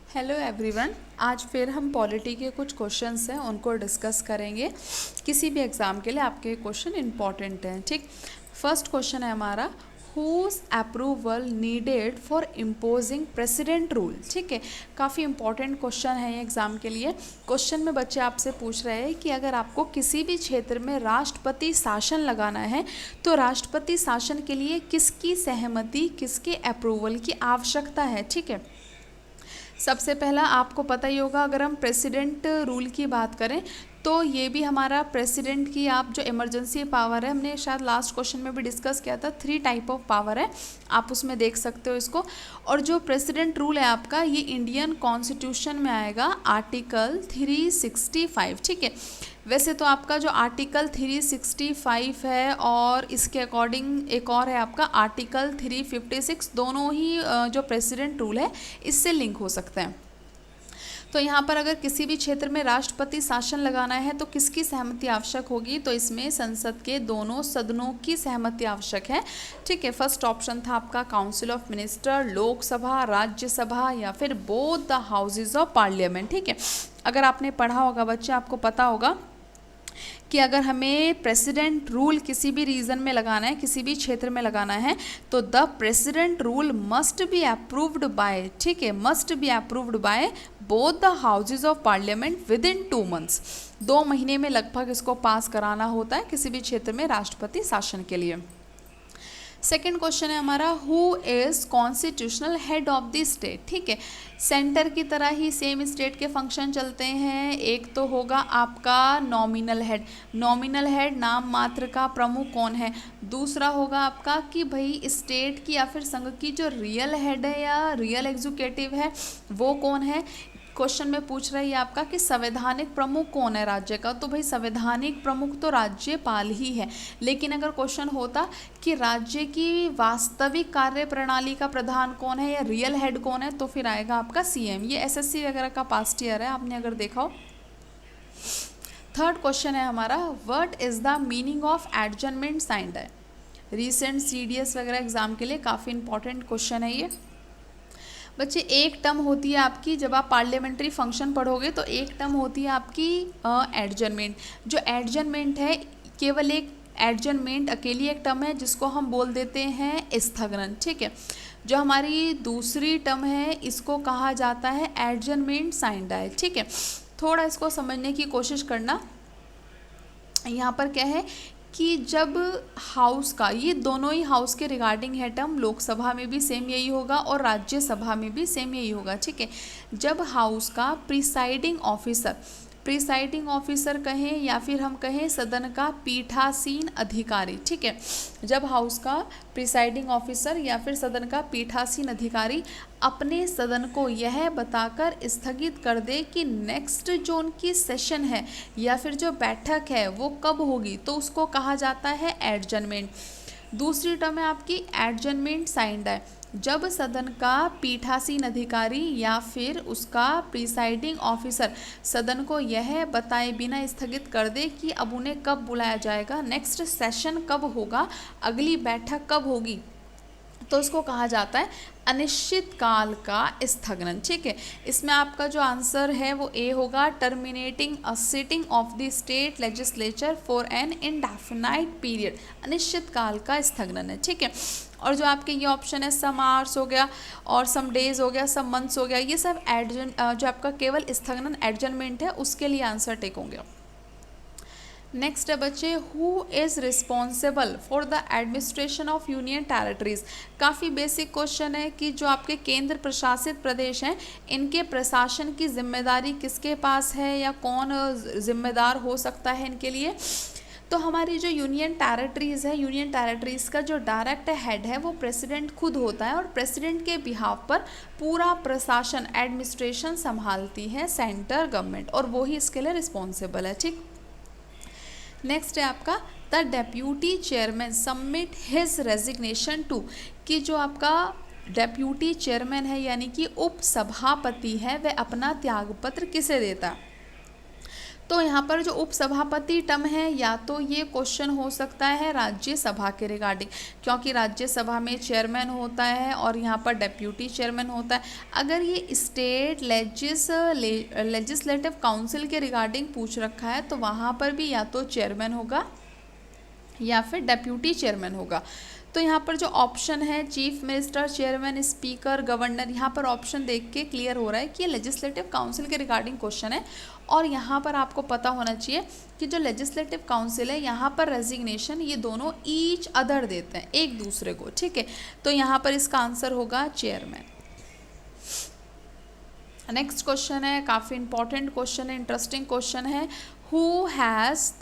Hello everyone. आज फिर हम पॉलिटी के कुछ क्वेश्चंस हैं उनको डिस्कस करेंगे। किसी भी एग्ज़ाम के लिए आपके क्वेश्चन इंपॉर्टेंट हैं। ठीक, फर्स्ट क्वेश्चन है हमारा, whose approval needed for imposing president rule. ठीक है, काफ़ी इंपॉर्टेंट क्वेश्चन है ये एग्ज़ाम के लिए। क्वेश्चन में बच्चे आपसे पूछ रहे हैं कि अगर आपको किसी भी क्षेत्र में राष्ट्रपति शासन लगाना है तो राष्ट्रपति शासन के लिए किसकी सहमति, किसके अप्रूवल की आवश्यकता है। ठीक है, सबसे पहला आपको पता ही होगा, अगर हम प्रेसिडेंट रूल की बात करें तो ये भी हमारा प्रेसिडेंट की आप जो इमरजेंसी पावर है, हमने शायद लास्ट क्वेश्चन में भी डिस्कस किया था, 3 टाइप ऑफ पावर है, आप उसमें देख सकते हो इसको। और जो प्रेसिडेंट रूल है आपका, ये इंडियन कॉन्स्टिट्यूशन में आएगा आर्टिकल 365। ठीक है, वैसे तो आपका जो आर्टिकल 365 है और इसके अकॉर्डिंग एक और है आपका आर्टिकल 356, दोनों ही जो प्रेसिडेंट रूल है इससे लिंक हो सकते हैं। तो यहाँ पर अगर किसी भी क्षेत्र में राष्ट्रपति शासन लगाना है तो किसकी सहमति आवश्यक होगी, तो इसमें संसद के दोनों सदनों की सहमति आवश्यक है। ठीक है, फर्स्ट ऑप्शन था आपका council of minister, Lok Sabha, Rajya Sabha या फिर both the houses of parliament. ठीक है, अगर आपने पढ़ा होगा बच्चे, आपको पता होगा कि अगर हमें प्रेसिडेंट रूल किसी भी रीजन में लगाना है, किसी भी क्षेत्र में लगाना है, तो the president rule must be approved by, ठीक है, must be approved by both the houses of parliament with in 2 months. 2 महीने में लगभग इसको पास कराना होता है किसी भी क्षेत्र में राष्ट्रपति शासन के लिए। सेकेंड क्वेश्चन है हमारा, who is constitutional head of the state. ठीक है, सेंटर की तरह ही सेम स्टेट के फंक्शन चलते हैं। एक तो होगा आपका नॉमिनल हेड, नॉमिनल हेड नाम मात्र का प्रमुख कौन है। दूसरा होगा आपका कि भाई स्टेट की या फिर संघ की जो रियल हेड है या रियल एग्जीक्यूटिव है वो कौन है। क्वेश्चन में पूछ रही है आपका कि संवैधानिक प्रमुख कौन है राज्य का, तो भाई संवैधानिक प्रमुख तो राज्यपाल ही है। लेकिन अगर क्वेश्चन होता कि राज्य की वास्तविक कार्य प्रणाली का प्रधान कौन है या रियल हेड कौन है, तो फिर आएगा आपका सीएम। ये एसएससी वगैरह का पास्ट ईयर है, आपने अगर देखा हो। थर्ड क्वेश्चन है हमारा, what is the meaning of adjournment signed है। रिसेंट सीडीएस वगैरह एग्जाम के लिए काफ़ी इंपॉर्टेंट क्वेश्चन है ये बच्चे। एक टर्म होती है आपकी, जब आप पार्लियामेंट्री फंक्शन पढ़ोगे तो एक टर्म होती है आपकी एडजर्नमेंट। जो एडजर्नमेंट है, केवल एक एडजर्नमेंट अकेली एक टर्म है जिसको हम बोल देते हैं स्थगन। ठीक है, जो हमारी दूसरी टर्म है इसको कहा जाता है एडजर्नमेंट साइंड है। ठीक है, थोड़ा इसको समझने की कोशिश करना। यहाँ पर क्या है कि जब हाउस का, ये दोनों ही हाउस के रिगार्डिंग है टर्म, लोकसभा में भी सेम यही होगा और राज्यसभा में भी सेम यही होगा। ठीक है, जब हाउस का प्रिसाइडिंग ऑफिसर, प्रिसाइडिंग ऑफिसर कहें या फिर हम कहें सदन का पीठासीन अधिकारी। ठीक है, जब हाउस का प्रिसाइडिंग ऑफिसर या फिर सदन का पीठासीन अधिकारी अपने सदन को यह बताकर स्थगित कर दे कि नेक्स्ट जो उनकी सेशन है या फिर जो बैठक है वो कब होगी, तो उसको कहा जाता है एडजर्नमेंट। दूसरी टर्म है आपकी एडजर्नमेंट साइंड है, जब सदन का पीठासीन अधिकारी या फिर उसका प्रिसाइडिंग ऑफिसर सदन को यह बताए बिना स्थगित कर दे कि अब उन्हें कब बुलाया जाएगा, नेक्स्ट सेशन कब होगा, अगली बैठक कब होगी, तो उसको कहा जाता है अनिश्चित काल का स्थगन। ठीक है, इसमें आपका जो आंसर है वो ए होगा, terminating a sitting of the state legislature for an indefinite period, अनिश्चित काल का स्थगन है। ठीक है, और जो आपके ये ऑप्शन है सम आवर्स हो गया और सम डेज हो गया, सम मंथ्स हो गया, ये सब जो आपका केवल स्थगन एडजर्नमेंट है उसके लिए आंसर टेक होंगे। नेक्स्ट है बच्चे, who is responsible for the administration of union territories. काफ़ी बेसिक क्वेश्चन है कि जो आपके केंद्र प्रशासित प्रदेश हैं इनके प्रशासन की जिम्मेदारी किसके पास है या कौन जिम्मेदार हो सकता है इनके लिए। तो हमारी जो यूनियन टेरिटरीज़ है, यूनियन टेरिटरीज़ का जो डायरेक्ट हेड है वो प्रेसिडेंट खुद होता है और प्रेसिडेंट के बिहाफ पर पूरा प्रशासन एडमिनिस्ट्रेशन संभालती है सेंट्रल गवर्नमेंट और वही इसके लिए रिस्पॉन्सिबल है। ठीक, नेक्स्ट है आपका, the deputy chairman submit his resignation to, कि जो आपका डेप्यूटी चेयरमैन है यानी कि उप सभापति है वह अपना त्यागपत्र किसे देता है, तो यहाँ पर जो उपसभापति टर्म है, या तो ये क्वेश्चन हो सकता है राज्यसभा के रिगार्डिंग, क्योंकि राज्यसभा में चेयरमैन होता है और यहाँ पर डेप्यूटी चेयरमैन होता है। अगर ये स्टेट लेजिस्लेटिव काउंसिल के रिगार्डिंग पूछ रखा है तो वहाँ पर भी या तो चेयरमैन होगा या फिर डेप्यूटी चेयरमैन होगा। तो यहाँ पर जो ऑप्शन है chief minister, chairman, speaker, governor, यहाँ पर ऑप्शन देख के क्लियर हो रहा है कि ये लेजिस्लेटिव काउंसिल के रिगार्डिंग क्वेश्चन है। और यहाँ पर आपको पता होना चाहिए कि जो लेजिस्लेटिव काउंसिल है यहाँ पर रेजिग्नेशन ये दोनों ईच अदर देते हैं एक दूसरे को, ठीक है। तो यहाँ पर इसका आंसर होगा चेयरमैन। नेक्स्ट क्वेश्चन है, काफ़ी इंपॉर्टेंट क्वेश्चन है, इंटरेस्टिंग क्वेश्चन है। Who has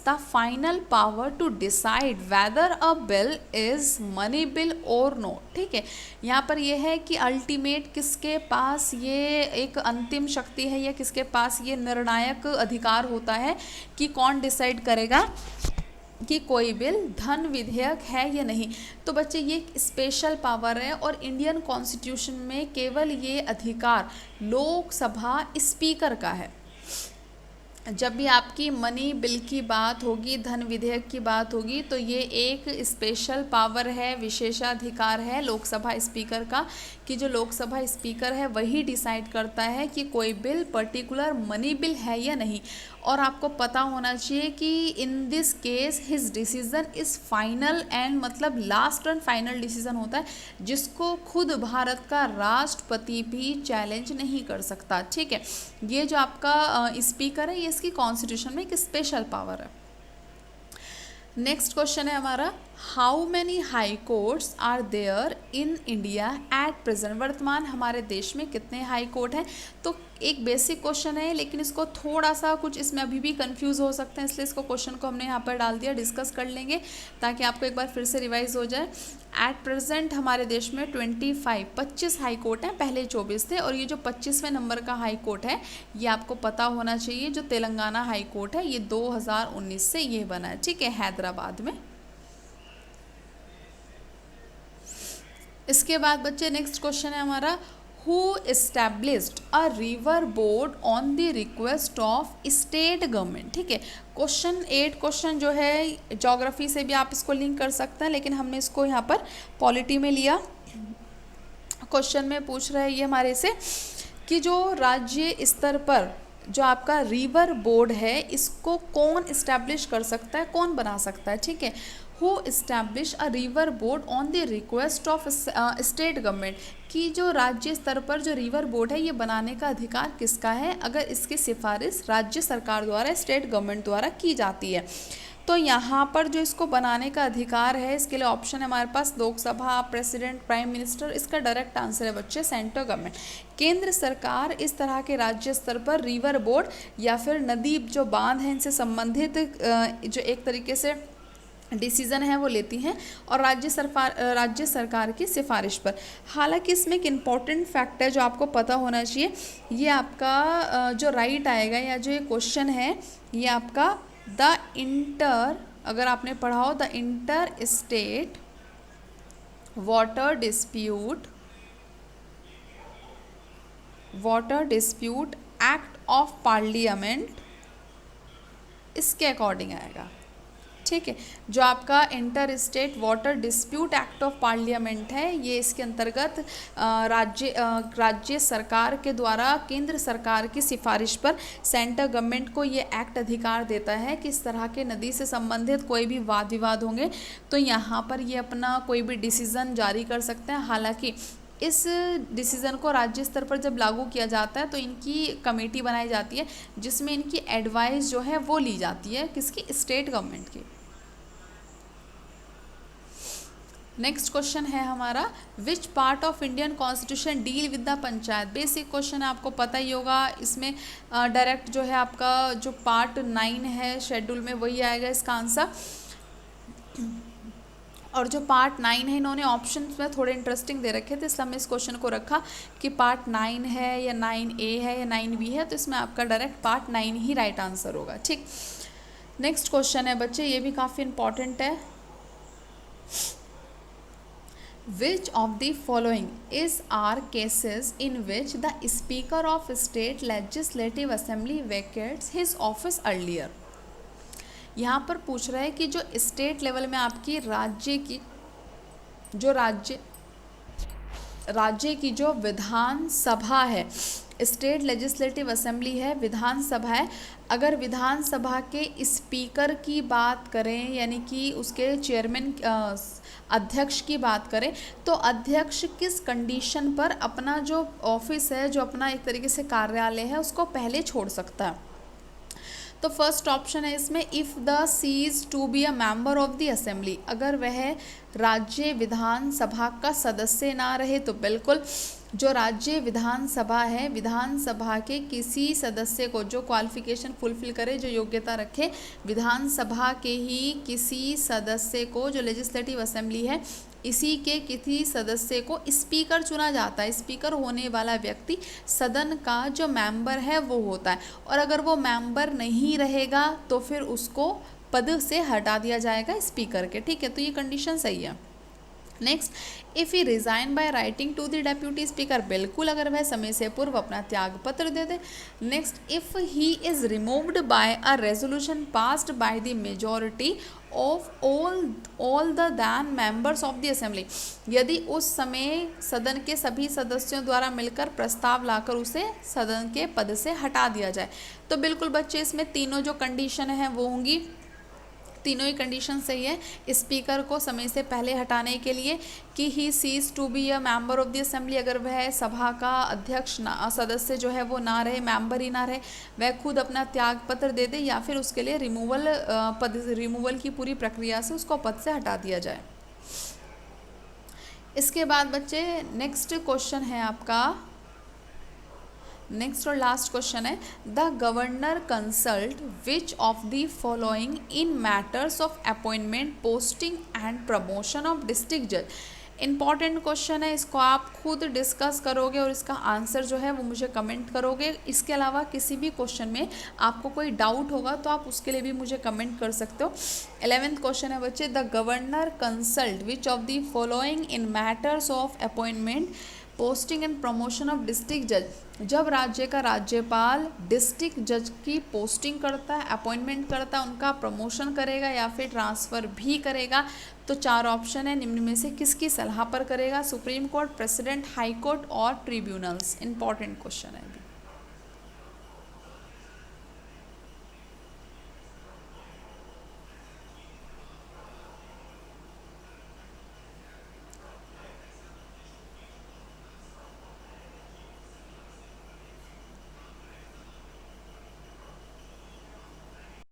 the final power to decide whether a bill is money bill और नो, ठीक है। यहाँ पर यह है कि अल्टीमेट किसके पास ये एक अंतिम शक्ति है या किसके पास ये निर्णायक अधिकार होता है कि कौन डिसाइड करेगा कि कोई बिल धन विधेयक है या नहीं। तो बच्चे ये एक स्पेशल पावर है और इंडियन कॉन्स्टिट्यूशन में केवल ये अधिकार लोकसभा स्पीकर का है। जब भी आपकी मनी बिल की बात होगी, धन विधेयक की बात होगी, तो ये एक स्पेशल पावर है, विशेषाधिकार है लोकसभा स्पीकर का, कि जो लोकसभा स्पीकर है वही डिसाइड करता है कि कोई बिल पर्टिकुलर मनी बिल है या नहीं। और आपको पता होना चाहिए कि in this case his decision is final and, मतलब लास्ट एंड फाइनल डिसीजन होता है जिसको खुद भारत का राष्ट्रपति भी चैलेंज नहीं कर सकता, ठीक है। ये जो आपका स्पीकर है ये इसकी कॉन्स्टिट्यूशन में एक स्पेशल पावर है। नेक्स्ट क्वेश्चन है हमारा, how many high courts are there in India at present. वर्तमान हमारे देश में कितने हाई कोर्ट हैं। तो एक बेसिक क्वेश्चन है लेकिन इसको थोड़ा सा कुछ इसमें अभी भी कंफ्यूज हो सकते हैं, इसलिए इसको क्वेश्चन को हमने यहाँ पर डाल दिया, डिस्कस कर लेंगे ताकि आपको एक बार फिर से रिवाइज हो जाए। एट प्रेजेंट हमारे देश में 25 हाई कोर्ट हैं, पहले 24 थे, और ये जो 25वें नंबर का हाई कोर्ट है ये आपको पता होना चाहिए, जो तेलंगाना हाई कोर्ट है ये 2019 से ये बना है, ठीक है, हैदराबाद में। इसके बाद बच्चे नेक्स्ट क्वेश्चन है हमारा, who established a river board on the request of state government, ठीक है। क्वेश्चन 8 क्वेश्चन जो है ज्योग्राफी से भी आप इसको लिंक कर सकते हैं, लेकिन हमने इसको यहाँ पर पॉलिटी में लिया। क्वेश्चन में पूछ रहा है ये हमारे से कि जो राज्य स्तर पर जो आपका रिवर बोर्ड है इसको कौन इस्टेब्लिश कर सकता है, कौन बना सकता है, ठीक है। Who establish a river board on the request of state government, कि जो राज्य स्तर पर जो रिवर बोर्ड है ये बनाने का अधिकार किसका है अगर इसकी सिफारिश राज्य सरकार द्वारा, स्टेट गवर्नमेंट द्वारा की जाती है। तो यहाँ पर जो इसको बनाने का अधिकार है इसके लिए ऑप्शन है हमारे पास लोकसभा, प्रेसिडेंट, प्राइम मिनिस्टर। इसका डायरेक्ट आंसर है बच्चे सेंट्रल गवर्नमेंट। केंद्र सरकार इस तरह के राज्य स्तर पर रिवर बोर्ड या फिर नदी जो बांध हैं इनसे संबंधित जो एक तरीके से डिसीज़न है वो लेती हैं और राज्य सरकार की सिफारिश पर। हालांकि इसमें एक इम्पॉर्टेंट फैक्ट है जो आपको पता होना चाहिए, ये आपका जो राइट आएगा या जो ये क्वेश्चन है ये आपका अगर आपने पढ़ा हो the inter state water dispute act of parliament, इसके अकॉर्डिंग आएगा, ठीक है। जो आपका inter state water dispute act of parliament है ये इसके अंतर्गत राज्य सरकार के द्वारा केंद्र सरकार की सिफारिश पर सेंट्रल गवर्नमेंट को ये एक्ट अधिकार देता है कि इस तरह के नदी से संबंधित कोई भी वाद विवाद होंगे तो यहाँ पर ये अपना कोई भी डिसीज़न जारी कर सकते हैं। हालांकि इस डिसीज़न को राज्य स्तर पर जब लागू किया जाता है तो इनकी कमेटी बनाई जाती है जिसमें इनकी एडवाइस जो है वो ली जाती है, किसकी, स्टेट गवर्नमेंट की। नेक्स्ट क्वेश्चन है हमारा, which part of Indian constitution deal with the panchayat. Basic question है, आपको पता ही होगा। इसमें डायरेक्ट जो है आपका जो पार्ट 9 है शेड्यूल में वही आएगा इसका आंसर। और जो पार्ट 9 है इन्होंने ऑप्शन में थोड़े इंटरेस्टिंग दे रखे थे, इसलिए हमने इस क्वेश्चन को रखा कि पार्ट 9 है या 9A है या 9B है, तो इसमें आपका डायरेक्ट पार्ट 9 ही राइट आंसर होगा, ठीक। नेक्स्ट क्वेश्चन है बच्चे, ये भी काफ़ी इंपॉर्टेंट है। Which of the following is are cases in which the Speaker of State Legislative Assembly vacates his office earlier? यहाँ पर पूछ रहा है कि जो स्टेट लेवल में आपकी राज्य की जो विधान सभा है, स्टेट लेजिस्लेटिव असेंबली है, विधान सभा है, अगर विधान सभा के स्पीकर की बात करें यानी कि उसके चेयरमैन अध्यक्ष की बात करें, तो अध्यक्ष किस कंडीशन पर अपना जो ऑफिस है, जो अपना एक तरीके से कार्यालय है, उसको पहले छोड़ सकता है? तो फर्स्ट ऑप्शन है इसमें, if the cease to be a member of the assembly, अगर वह राज्य विधानसभा का सदस्य ना रहे तो बिल्कुल जो राज्य विधानसभा है, विधानसभा के किसी सदस्य को जो क्वालिफिकेशन फुलफिल करे, जो योग्यता रखे, विधानसभा के ही किसी सदस्य को, जो लेजिस्लेटिव असेंबली है, इसी के किसी सदस्य को स्पीकर चुना जाता है। स्पीकर होने वाला व्यक्ति सदन का जो मेंबर है वो होता है, और अगर वो मेंबर नहीं रहेगा तो फिर उसको पद से हटा दिया जाएगा स्पीकर के। ठीक है, तो ये कंडीशन सही है। Next, if he resign by writing to the deputy speaker, बिल्कुल अगर वह समय से पूर्व अपना त्याग पत्र दे दे। Next, if he is removed by a resolution passed by the majority of all the then members of the assembly, यदि उस समय सदन के सभी सदस्यों द्वारा मिलकर प्रस्ताव लाकर उसे सदन के पद से हटा दिया जाए, तो बिल्कुल बच्चे इसमें तीनों जो कंडीशन हैं वो होंगी, तीनों ही कंडीशन सही है। स्पीकर को समय से पहले हटाने के लिए कि he cease to be a member of the assembly, अगर वह सभा का अध्यक्ष ना, सदस्य जो है वो ना रहे, मेंबर ही ना रहे, वह खुद अपना त्याग पत्र दे दे, या फिर उसके लिए रिमूवल की पूरी प्रक्रिया से उसको पद से हटा दिया जाए। इसके बाद बच्चे नेक्स्ट क्वेश्चन है आपका, नेक्स्ट और लास्ट क्वेश्चन है, the governor consult which of the following in matters of appointment, posting and promotion of district जज। इंपॉर्टेंट क्वेश्चन है, इसको आप खुद डिस्कस करोगे और इसका आंसर जो है वो मुझे कमेंट करोगे। इसके अलावा किसी भी क्वेश्चन में आपको कोई डाउट होगा तो आप उसके लिए भी मुझे कमेंट कर सकते हो। 11th क्वेश्चन है बच्चे, the governor consult which of the following in matters of appointment, posting and promotion of district जज। जब राज्य का राज्यपाल डिस्ट्रिक्ट जज की पोस्टिंग करता है, अपॉइंटमेंट करता है, उनका प्रमोशन करेगा या फिर ट्रांसफ़र भी करेगा, तो 4 ऑप्शन है, निम्न में से किसकी सलाह पर करेगा? Supreme court, president, high court और ट्रिब्यूनल्स। इंपॉर्टेंट क्वेश्चन है।